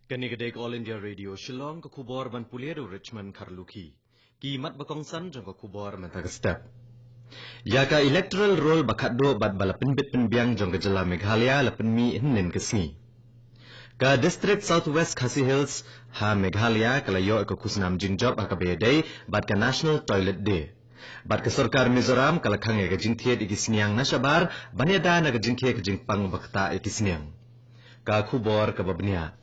Kanigdek All India Radio Shillong ka khubor ban puleru Richmond Karluki. Ki mat bakongsan jong ka khubor mentagastep. Yaka electoral roll bakaddo bat balapin bit penbiang jong ka jala Meghalaya lapin mi hinin kesni. Ka District Southwest Khasi Hills ha Meghalaya kalayo ka kusnam jinjob ha ka bedai bat ka National Toilet Day. Bat ka Sarkar Mizoram kalakhang ka jinthiet ikisniang nasabar banyada na ka jinkhe ka jingpang bakta ikisniang. Ka khubor ka babnia.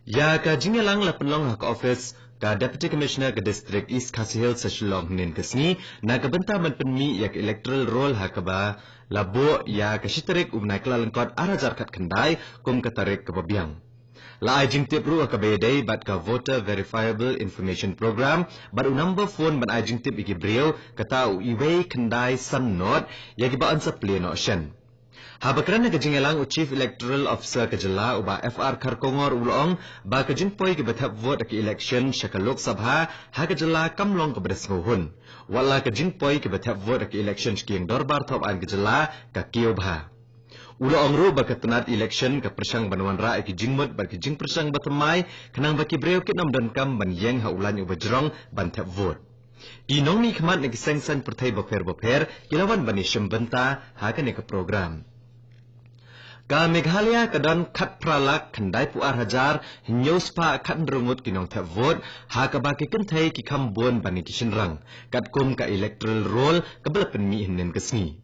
Ya ka jingalang la penlong hak office ka Deputy Commissioner ka District East Khasi Hills sa Shillong nin kasni na kabenta man penmi yak electoral roll hakaba labo ya ka shitarik umnai klalangkot arajar kat kandai kum katarik kababiang. La ai jingtip ru ka bedai bat ka voter verifiable information program bat number phone ban ai jingtip iki brio kata iwei kandai san not yaki ba ansa pleno shen. Habakran ka jingalang u Chief Electoral Officer ka jala uba FR Kharkongor ulong ba ka jinpoi ka betap vote ka election sa ka Lok Sabha ha ka jala kamlong ka bedasngohun. Wala ka jinpoi ka betap vote ka election skiing dorbar top an ka jala ka kiobha. Ulong ru ba ka tanat election ka persang banwan ra ki jingmut ba ki jing persang batamai kanang ba ki breu kit nam dan kam ban yeng ha ulan u bajrong ban tap vote. Inong ni khamat ni kisengsan pertai baper kilawan bani syembenta ha ka ne ka program. Ka Meghalaya kadan khat pralak khandai puar hajar hinyospa khat rungut kinong tap vote ha ka ba ki kenthai ki khambon bani kishinrang kat kum ka electoral roll ka balapen mi hinen kasni.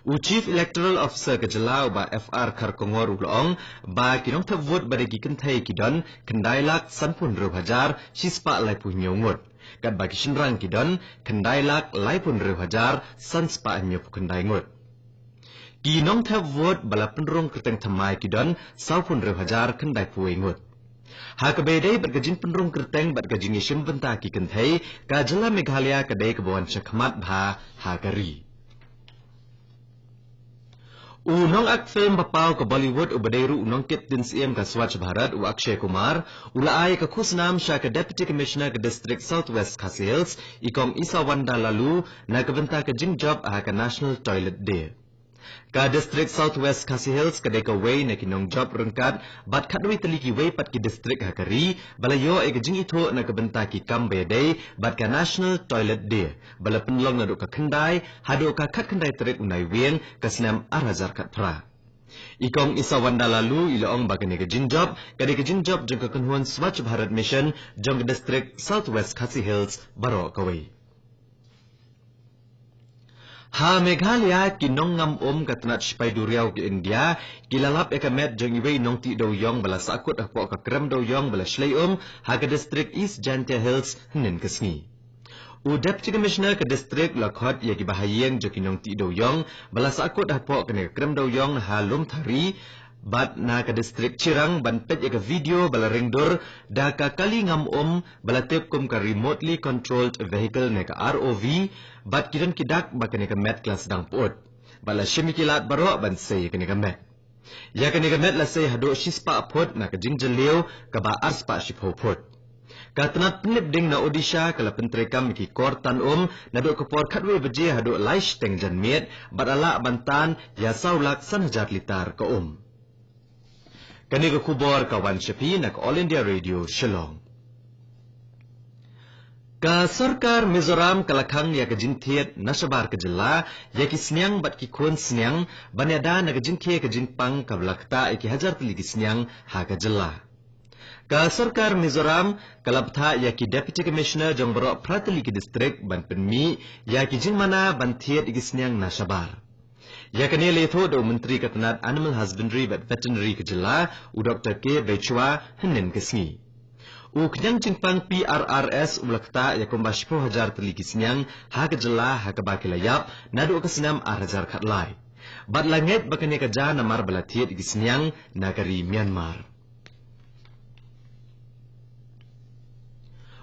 U Chief Electoral Officer ka jala ba FR Kharkongor ulong ba kinong tap vote bari ki kenthai kidon khandai lak sanpun ru hajar sispa lai pu nyongot kat ba kishinrang kidon khandai lak lai pun ru hajar sanspa nyop khandai ngot. Kinong tap vote bala penrong kerteng thamai kidon saupun reu hajar kandai puai ngut. Ha ka bedai bat gajin penrong kerteng bat gajin ishim benta ki kenthai ka jala Meghalaya kadai kabawan syakmat bha ha kari. Unong ak film papau ka Bollywood ubadairu unong kit din CM ka Swachh Bharat u Akshay Kumar ulaay ka kusnam siya ka Deputy Commissioner ka District Southwest Khasi Hills ikong isa wanda lalu na kabenta ka jinjob ha ka National Toilet Day. Ka District Southwest Khasi Hills kadai ka way na kinong job rungkat bat kadwi taliki way pat ki district hakari balayo ay kajing ito na kabenta ki kambe day bat ka National Toilet Day bala penlong na do ka khandai hado ka khat khandai terit unai wien kasnam arajar kat pra. Ikong isa wanda lalu ilaong bagani ka jinjob kadai ka jinjob jong ka kanhuan Swachh Bharat Mission jong ka District Southwest Khasi Hills baro ka way. Ha Meghalaya kinong ngam katanat sipai duriau ke India kilalap ekamet jeng iwei nong ti do yong bala sakut apo ka krem do yong bala shlei ha ka District East Jantia Hills hinin kesni. U Deputy Commissioner ka District Lakhot yaki bahayeng jo kinong ti do yong bala sakut apo ka krem do yong ha lum thari bat na ka District Chirang ban pet ka video bala ringdur da ka kali ngam bala tip kum ka remotely controlled vehicle ne ka ROV bat kiran kidak ba kani ka met class dang pot bala shimikilat baro ban sei kani ka met ya kani ka met la sei hado shispa pot na ka jingjaliu ka ba arspa shipho pot ka tanat pinip ding na Odisha kala pentrekam ki kortan na do ka por khatwe beje hado laish teng jan met bat ala bantan ya saulak sanhajar litar ka Kani ka khubor ka Wan Shafi nak All India Radio Shillong. Ka Sarkar Mizoram kalakhang ya ka jinthiet nasabar ka jala ya ki snyang bat ki khon snyang banyada na ka jinkhe ka jinpang ka blakta ki hajar pili ki snyang ha ka jala. Ka Sarkar Mizoram kalabtha ya ki Deputy Commissioner jong baro pratali ki district ban penmi ya ki jingmana ban thiet ki snyang nasabar. Ya kani letho do Menteri Katanat Animal Husbandry but Veterinary ke jala u Dr. K. Bechwa hinin kesni. U kenyang jingpang PRRS ulakta ya kumbashpo hajar teli kisnyang ha ke jala ha ke bakilayap nado kesenam hajar khatlai. Bat langit bakani ka ja namar balatiet kisnyang nagari Myanmar.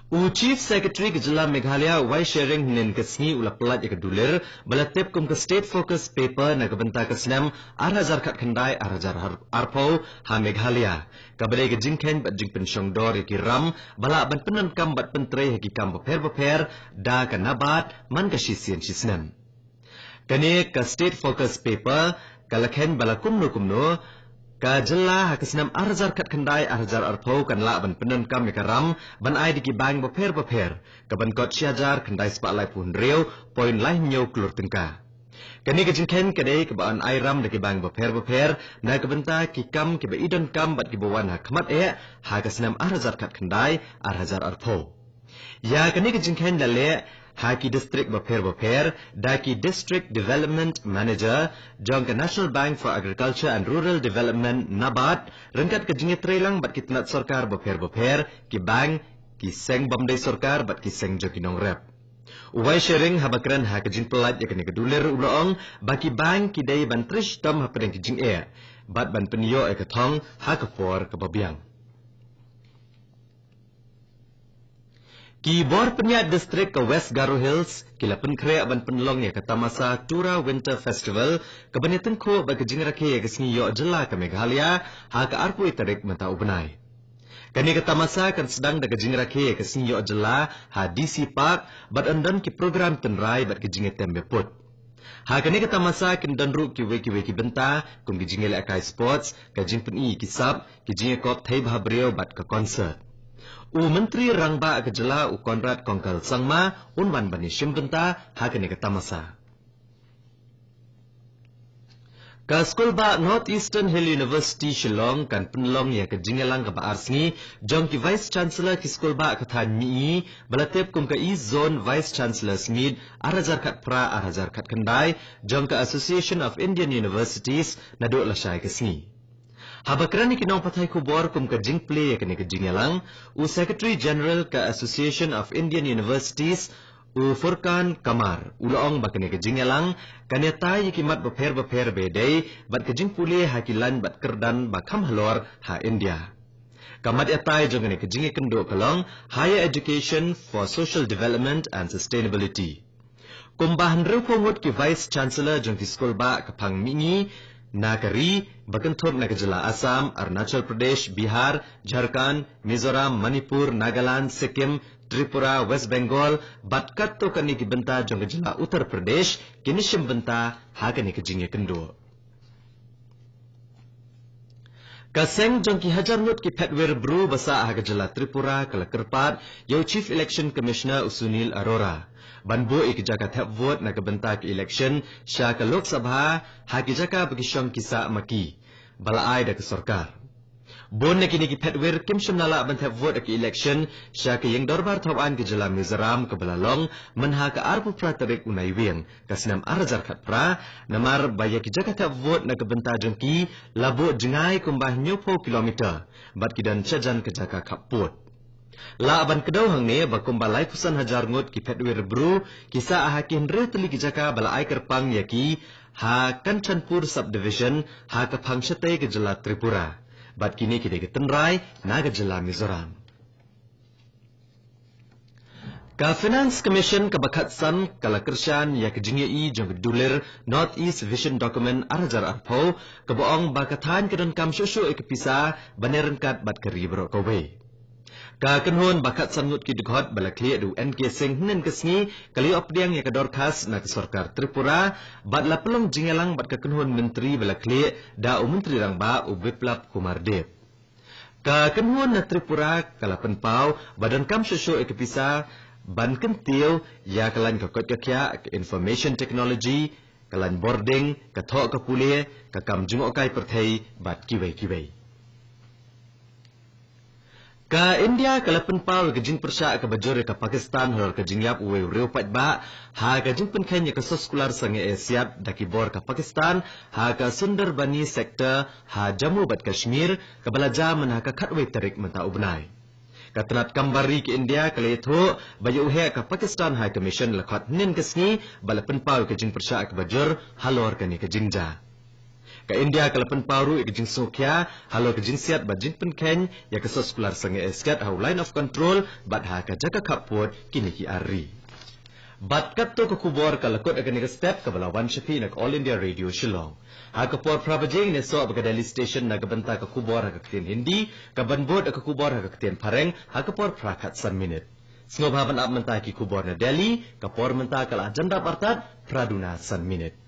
U Chief Secretary ke jala Meghalaya Wai Sharing hinin kesni ulaplat ya kedulir balatip kum ke State Focus Paper na kabenta kesnam arhajar khat khandai arhajar arpo ha Meghalaya kabadai ke jingken bat jingpen shongdor ya ki ram bala ban penan kam bat pentre ya ki kam baper da ka nabat man ka shisien shisnam kani ka State Focus Paper kalakhen bala kumno ka jela ha kesenam arjar kat kendai arjar arpau kan la ban penen kam ya karam ban ai di bang beper ka ban kot siajar kendai spa lai pun reu poin lai nyau klur tengka kani ke jingken kadai ke ban ai ram de bang beper na ke benta ki kam ke be idon kam bat ki bawan ha khamat ha kesenam arjar kat kendai arjar arpau ya kani ke jingken dale Haki District Baper Daki District Development Manager Jong ke National Bank for Agriculture and Rural Development NABARD rengkat ke jingit trelang bat kitnat sarkar Baper ki bank ki seng bamdai sarkar bat ki seng jokinong rep Uwai sharing habakran ha ke jing pelat ya kene keduler uloong baki bank ki dai ban trish tam ha pedeng ki jing bat ban penio ke thong ha ke por ke babiang Ki bor penyat distrik ke West Garo Hills, ki lapen krea ban penlong ya ke Tamasa Tura Winter Festival, ke banitan ko bagi jingrake ya ke singi yo jela ke Meghalaya, ha ke arpu itarik mata ubenai. Kani ke Tamasa kan sedang daga jingrake ya ke singi yo jela, ha DC Park, bat andan ki program tenrai bat ke jingit tembe put. Ha kani ke Tamasa kan danru ki weki benta, kum ki jingil akai sports, ke jing peni ki sab, ki jingil kop thai bhabreo bat ke concert. Menteri Rangba ke jela Konrad Kongkal Sangma unwan bani shimbenta hakene ke Tamasa. Ka skul ba Northeastern Hill University Shillong kan penlong ya ke jingelang ke Baarsngi jong ki Vice Chancellor ki skul ba ke Than Mi balatep kum ke zone Vice Chancellor Smith arajar kat pra arajar kat kendai jong ke Association of Indian Universities naduk lasai ke Sngi. Habakran kinong patay kubor kum ka jing play ya kani ka jingelang Secretary General ka Association of Indian Universities Furkan Kamar uloong ba kani ka jingelang kanetay kimat beper bedai bat ka jing pule hakilan bat kerdan ba kam halor ha India kamat etay jong kani ka jinge kendo kalong Higher Education for Social Development and Sustainability kumbahan rew pongot ki Vice Chancellor jong ki skol ba ka pang mingi Nakari, Bakanthop Nakajala, Assam, Arunachal Pradesh, Bihar, Jharkhand, Mizoram, Manipur, Nagaland, Sikkim, Tripura, West Bengal, Batkat to kani ki benta jongajala Uttar Pradesh, kinishim benta hakani ki jingye kendo. Kaseng jong ki hajar nut ki petwer bru basa hagajala Tripura kalakerpat, yo Chief Election Commissioner Usunil Arora. Banbo ikijaka thap vote na kabentak election sya ka Lok Sabha hakijaka bagishong kisa maki balaai da sarkar bon na kini ki petwer kim shimnala ban thap vote ki election sya ka yang dorbar thawan ki jela Mizoram ka balalong manha ka arpu pratarik unai weng kasinam arajar khat pra namar baya ki jaka thap vote na kabenta jongki labo jengai kumbah nyopo kilometer bat kidan chajan ka jaka khapot La aban kedau hang ne bakum balai pusan hajar ngot ki petwer bru kisa ahakin re teli ki jaka balai kerpang yaki ha Kanchanpur subdivision ha ka phangshate ke jela Tripura bat kini ki de tenrai na ke jela Mizoram Ka Finance Commission ka bakat san kala kershan ya ke jingi jong duler North East Vision Document arajar arpau ka boong bakathan ke dan kam shosho ek pisa banerenkat bat ke ribro kowe Ka kenhon bakat sangut ki dekhot balakli du NK Singh nen kesni kali opdiang ya kador khas na ke sarkar Tripura bat la pelong jingelang bat ka kenhon menteri balakli da menteri Rangba Biplab Kumar Deb ka kenhon na Tripura kala penpau badan kam shosho ek pisa ban kentil ya kalan ka kot ka information technology kalan boarding ka thok ka pule ka kam jungokai perthai bat kiwei Ka India kalapan pau ke jing persya ke bajore ke Pakistan hor ke jingyap uwe reupat ba ha ke jing penkenya ke soskular sange Asiat daki bor ke Pakistan ha ke Sundarbani sektor ha Jammu bat Kashmir ke balaja men ha ke khatwe tarik menta ubnai ka tenat kambari ke India ke letho bayu uhe ke Pakistan High Commission lakhat nin kesni balapan pau ke jing persya ke bajor halor ke ni ke jingja Ka India kalapan paru ke jing sokya halo ke jing siat ba jing penkeng ya ke soskular sange eskat hau line of control bat ha ka jaka kapot kini ki ari bat kat to ko kubor kalakot agan ni step ka balawan shafi nak All India Radio Shillong ha ka por pravajing ne so ba Delhi station na gabanta ka kubor ha ka tin Hindi ka banbod ka kubor ha ka tin Pareng ha ka por prakat san minute snobhaban ap menta ki kubor na Delhi ka por menta kala agenda partat praduna san minute